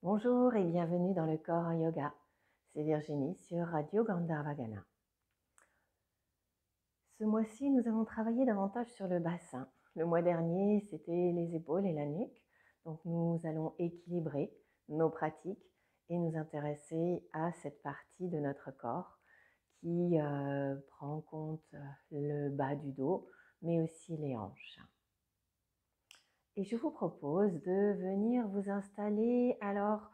Bonjour et bienvenue dans le corps en yoga. C'est Virginie sur Radio Gandharvagana. Ce mois-ci, nous allons travailler davantage sur le bassin. Le mois dernier, c'était les épaules et la nuque. Donc nous allons équilibrer nos pratiques et nous intéresser à cette partie de notre corps qui prend en compte le bas du dos, mais aussi les hanches. Et je vous propose de venir vous installer alors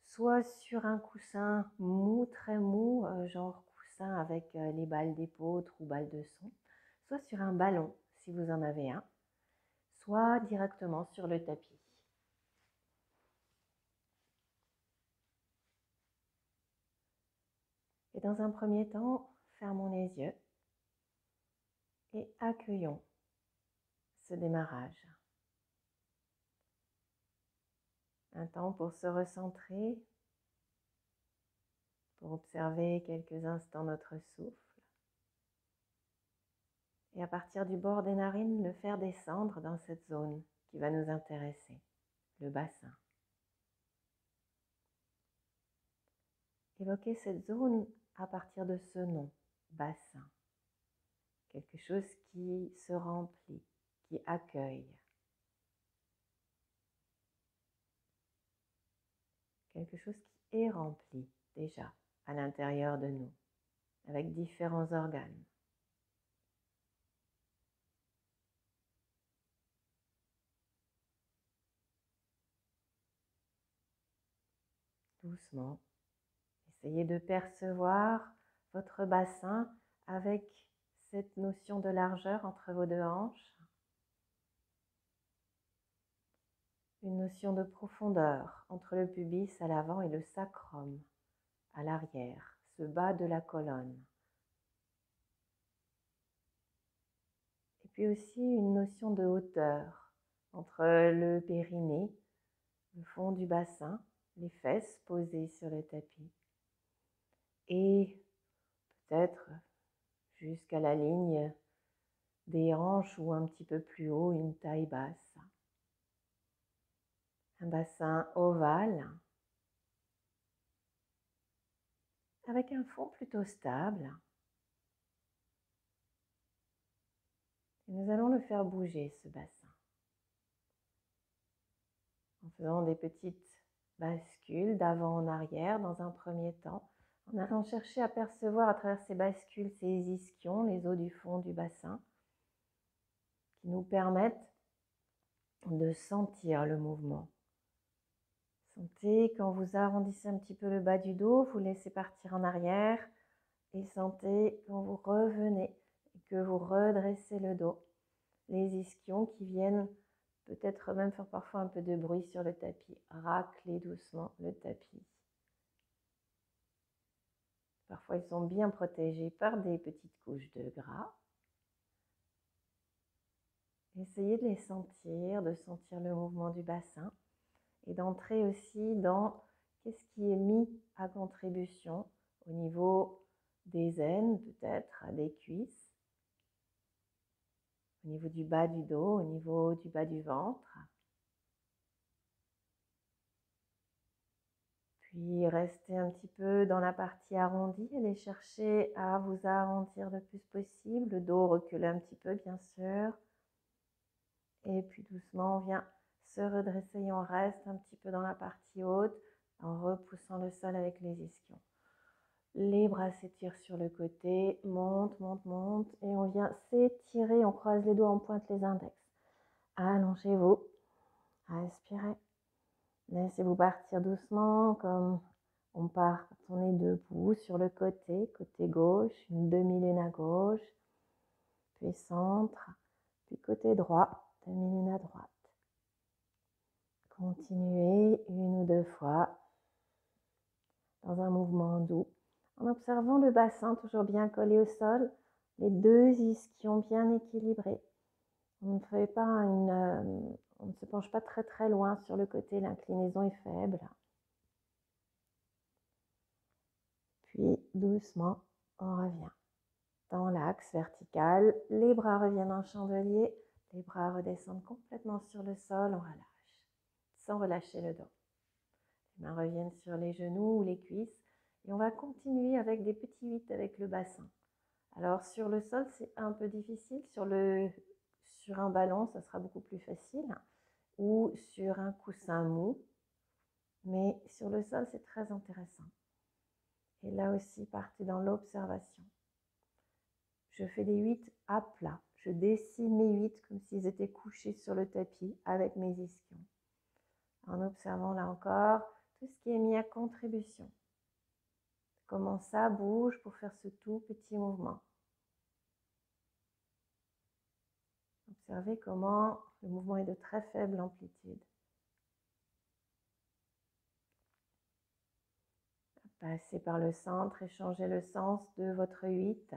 soit sur un coussin mou, très mou, genre coussin avec les balles d'épeautre ou balles de son, soit sur un ballon si vous en avez un, soit directement sur le tapis. Et dans un premier temps, fermons les yeux et accueillons ce démarrage. Un temps pour se recentrer, pour observer quelques instants notre souffle. Et à partir du bord des narines, le faire descendre dans cette zone qui va nous intéresser, le bassin. Évoquez cette zone à partir de ce nom, bassin. Quelque chose qui se remplit, qui accueille. Quelque chose qui est rempli déjà à l'intérieur de nous, avec différents organes. Doucement, essayez de percevoir votre bassin avec cette notion de largeur entre vos deux hanches. Une notion de profondeur entre le pubis à l'avant et le sacrum à l'arrière, ce bas de la colonne. Et puis aussi une notion de hauteur entre le périnée, le fond du bassin, les fesses posées sur le tapis et peut-être jusqu'à la ligne des hanches ou un petit peu plus haut, une taille basse. Un bassin ovale avec un fond plutôt stable. Et nous allons le faire bouger, ce bassin, en faisant des petites bascules d'avant en arrière dans un premier temps, en allant chercher à percevoir à travers ces bascules, ces ischions, les os du fond du bassin, qui nous permettent de sentir le mouvement. Sentez quand vous arrondissez un petit peu le bas du dos, vous laissez partir en arrière et sentez quand vous revenez et que vous redressez le dos. Les ischions qui viennent peut-être même faire parfois un peu de bruit sur le tapis. Raclez doucement le tapis. Parfois, ils sont bien protégés par des petites couches de gras. Essayez de les sentir, de sentir le mouvement du bassin et d'entrer aussi dans qu'est-ce qui est mis à contribution au niveau des aines, peut-être des cuisses, au niveau du bas du dos, au niveau du bas du ventre. Puis restez un petit peu dans la partie arrondie, allez chercher à vous arrondir le plus possible, le dos recule un petit peu bien sûr. Et puis doucement on vient se redresser et on reste un petit peu dans la partie haute en repoussant le sol avec les ischions. Les bras s'étirent sur le côté, monte, monte, monte et on vient s'étirer, on croise les doigts, on pointe les index. Allongez-vous, respirez. Laissez-vous partir doucement comme on part quand on est debout sur le côté, côté gauche, une demi-lune à gauche, puis centre, puis côté droit, demi-lune à droite. Continuez une ou deux fois dans un mouvement doux, en observant le bassin toujours bien collé au sol, les deux ischions bien équilibrés. On ne se penche pas très très loin sur le côté, l'inclinaison est faible. Puis doucement, on revient dans l'axe vertical. Les bras reviennent en chandelier, les bras redescendent complètement sur le sol, on relâche, sans relâcher le dos. Les mains reviennent sur les genoux ou les cuisses. Et on va continuer avec des petits 8 avec le bassin. Alors sur le sol, c'est un peu difficile. Sur un ballon, ça sera beaucoup plus facile. Ou sur un coussin mou. Mais sur le sol, c'est très intéressant. Et là aussi, partez dans l'observation. Je fais des 8 à plat. Je dessine mes 8 comme s'ils étaient couchés sur le tapis avec mes ischions. En observant là encore tout ce qui est mis à contribution. Comment ça bouge pour faire ce tout petit mouvement. Observez comment le mouvement est de très faible amplitude. Passez par le centre et changez le sens de votre 8.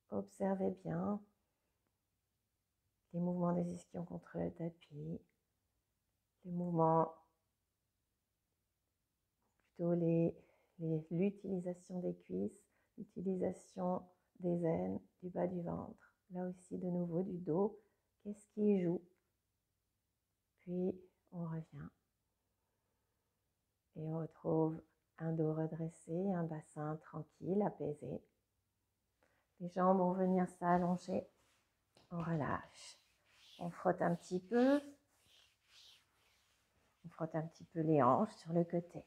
Observez bien les mouvements des ischions contre le tapis, les mouvements, plutôt l'utilisation des cuisses, l'utilisation des aines, du bas du ventre, là aussi de nouveau du dos. Qu'est-ce qui joue? Puis on revient et on retrouve un dos redressé, un bassin tranquille, apaisé. Les jambes vont venir s'allonger. On relâche. On frotte un petit peu. On frotte un petit peu les hanches sur le côté.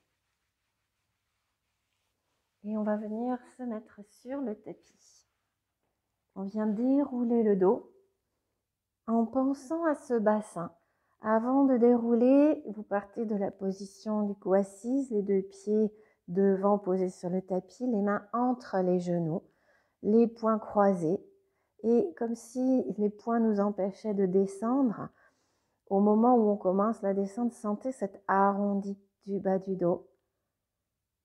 Et on va venir se mettre sur le tapis. On vient dérouler le dos en pensant à ce bassin. Avant de dérouler, vous partez de la position du cou assise, les deux pieds devant posés sur le tapis, les mains entre les genoux, les poings croisés. Et comme si les poings nous empêchaient de descendre, au moment où on commence la descente, sentez cet arrondi du bas du dos.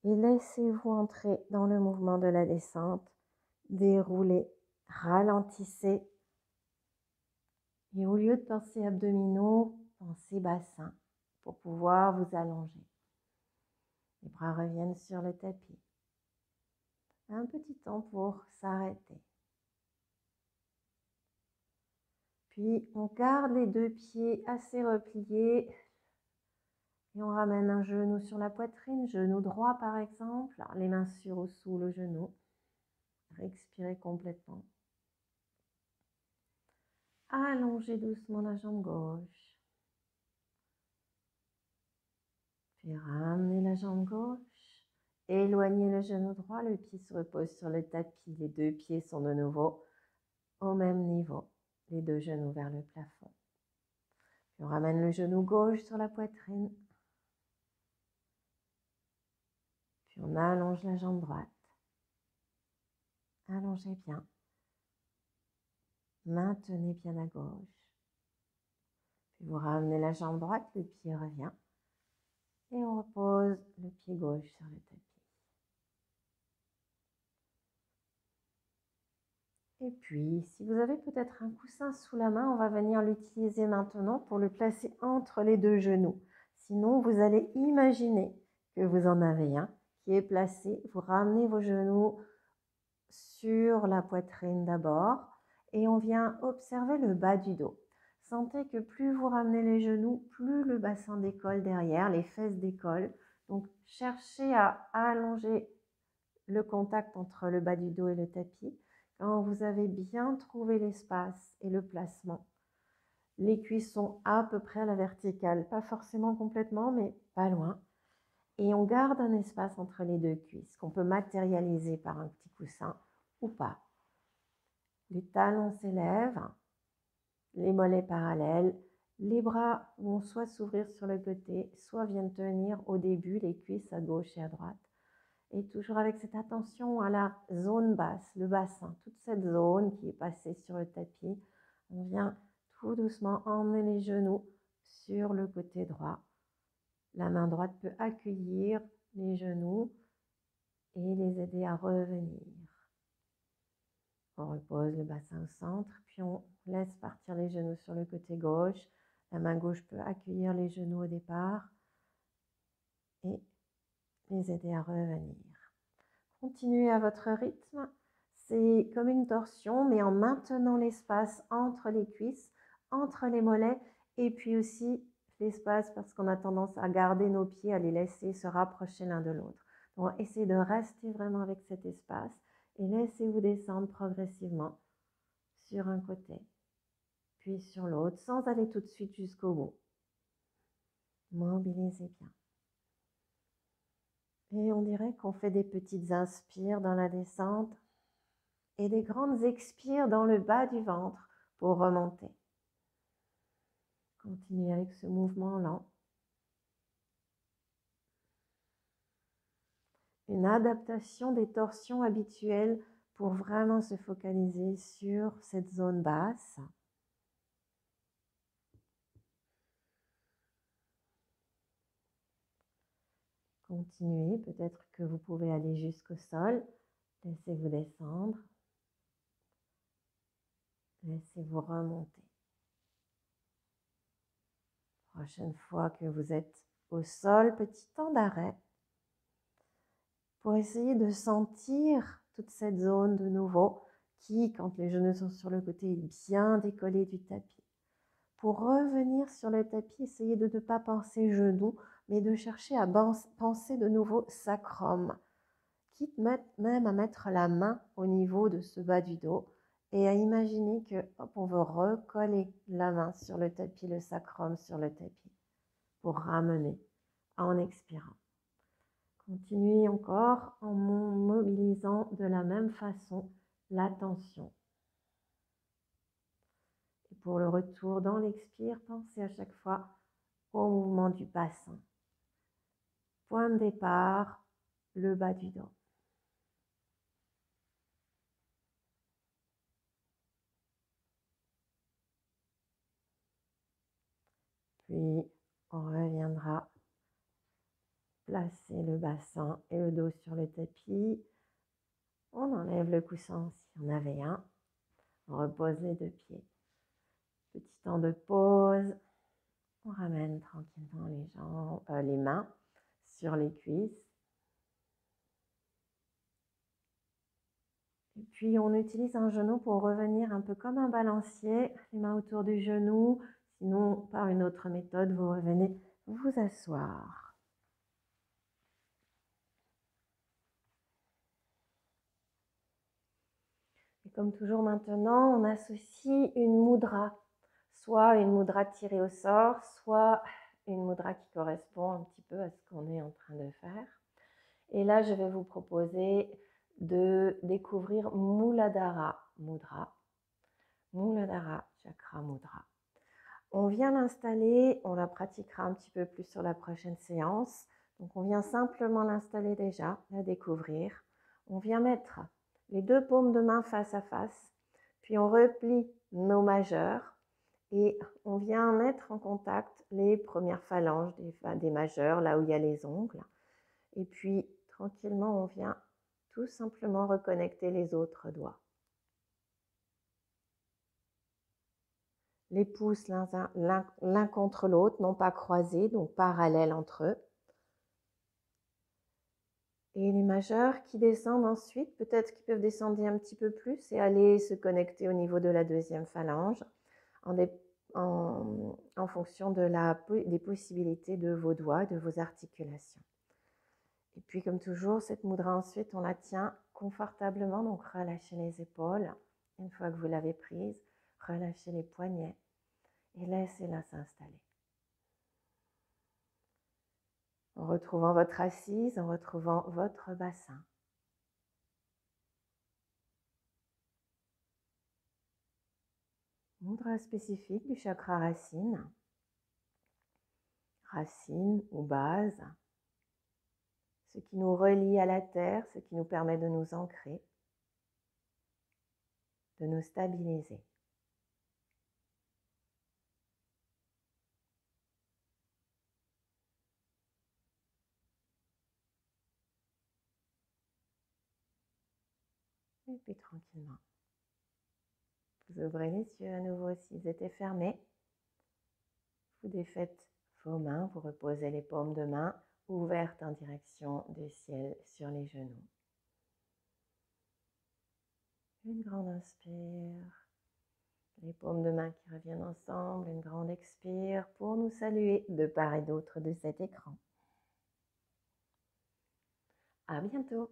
Et laissez-vous entrer dans le mouvement de la descente. Déroulez, ralentissez. Et au lieu de penser abdominaux, pensez bassin pour pouvoir vous allonger. Les bras reviennent sur le tapis. Un petit temps pour s'arrêter. Puis on garde les deux pieds assez repliés et on ramène un genou sur la poitrine, genou droit par exemple, les mains sur ou sous le genou. Respirez complètement. Allongez doucement la jambe gauche. Puis ramenez la jambe gauche. Éloignez le genou droit, le pied se repose sur le tapis. Les deux pieds sont de nouveau au même niveau. Les deux genoux vers le plafond. Puis on ramène le genou gauche sur la poitrine. Puis on allonge la jambe droite. Allongez bien. Maintenez bien la gauche. Puis vous ramenez la jambe droite, le pied revient. Et on repose le pied gauche sur le tapis. Et puis, si vous avez peut-être un coussin sous la main, on va venir l'utiliser maintenant pour le placer entre les deux genoux. Sinon, vous allez imaginer que vous en avez un qui est placé. Vous ramenez vos genoux sur la poitrine d'abord et on vient observer le bas du dos. Sentez que plus vous ramenez les genoux, plus le bassin décolle derrière, les fesses décollent. Donc, cherchez à allonger le contact entre le bas du dos et le tapis. Quand vous avez bien trouvé l'espace et le placement, les cuisses sont à peu près à la verticale, pas forcément complètement, mais pas loin. Et on garde un espace entre les deux cuisses qu'on peut matérialiser par un petit coussin ou pas. Les talons s'élèvent, les mollets parallèles, les bras vont soit s'ouvrir sur le côté, soit viennent tenir au début les cuisses à gauche et à droite. Et toujours avec cette attention à la zone basse, le bassin, toute cette zone qui est passée sur le tapis. On vient tout doucement emmener les genoux sur le côté droit. La main droite peut accueillir les genoux et les aider à revenir. On repose le bassin au centre, puis on laisse partir les genoux sur le côté gauche. La main gauche peut accueillir les genoux au départ et les aider à revenir. Continuez à votre rythme. C'est comme une torsion, mais en maintenant l'espace entre les cuisses, entre les mollets, et puis aussi l'espace parce qu'on a tendance à garder nos pieds, à les laisser se rapprocher l'un de l'autre. Donc, essayez de rester vraiment avec cet espace et laissez-vous descendre progressivement sur un côté, puis sur l'autre, sans aller tout de suite jusqu'au bout. Mobilisez bien. Et on dirait qu'on fait des petites inspires dans la descente et des grandes expires dans le bas du ventre pour remonter. Continuez avec ce mouvement lent. Une adaptation des torsions habituelles pour vraiment se focaliser sur cette zone basse. Continuez, peut-être que vous pouvez aller jusqu'au sol. Laissez-vous descendre. Laissez-vous remonter. Prochaine fois que vous êtes au sol, petit temps d'arrêt pour essayer de sentir toute cette zone de nouveau qui, quand les genoux sont sur le côté, est bien décollée du tapis. Pour revenir sur le tapis, essayez de ne pas penser genoux, mais de chercher à penser de nouveau sacrum, quitte même à mettre la main au niveau de ce bas du dos et à imaginer que hop, on veut recoller la main sur le tapis, le sacrum sur le tapis, pour ramener en expirant. Continuez encore en mobilisant de la même façon l'attention. Et pour le retour dans l'expire, pensez à chaque fois au mouvement du bassin. Point de départ, le bas du dos. Puis, on reviendra placer le bassin et le dos sur le tapis. On enlève le coussin s'il y en avait un. On repose les deux pieds. Petit temps de pause. On ramène tranquillement les jambes, les mains sur les cuisses. Et puis, on utilise un genou pour revenir un peu comme un balancier, les mains autour du genou. Sinon, par une autre méthode, vous revenez vous asseoir. Et comme toujours maintenant, on associe une mudra, soit une mudra tirée au sort, soit une mudra qui correspond un petit peu à ce qu'on est en train de faire. Et là, je vais vous proposer de découvrir Muladhara Mudra. Muladhara Chakra Mudra. On vient l'installer, on la pratiquera un petit peu plus sur la prochaine séance. Donc on vient simplement l'installer déjà, la découvrir. On vient mettre les deux paumes de main face à face, puis on replie nos majeurs et on vient mettre en contact les premières phalanges des majeurs, là où il y a les ongles. Et puis tranquillement, on vient tout simplement reconnecter les autres doigts. Les pouces l'un contre l'autre, non pas croisés, donc parallèles entre eux. Et les majeurs qui descendent ensuite, peut-être qu'ils peuvent descendre un petit peu plus et aller se connecter au niveau de la deuxième phalange en fonction des possibilités de vos doigts, de vos articulations. Et puis comme toujours, cette mudra ensuite, on la tient confortablement, donc relâchez les épaules. Une fois que vous l'avez prise, relâchez les poignets et laissez-la s'installer. En retrouvant votre assise, en retrouvant votre bassin. Mudra spécifique du chakra racine. Racine ou base. Ce qui nous relie à la terre, ce qui nous permet de nous ancrer, de nous stabiliser. Et puis tranquillement. Vous ouvrez les yeux à nouveau s'ils étaient fermés. Vous défaites vos mains, vous reposez les paumes de main ouvertes en direction du ciel sur les genoux. Une grande inspire Les paumes de main qui reviennent ensemble, une grande expire pour nous saluer de part et d'autre de cet écran. À bientôt.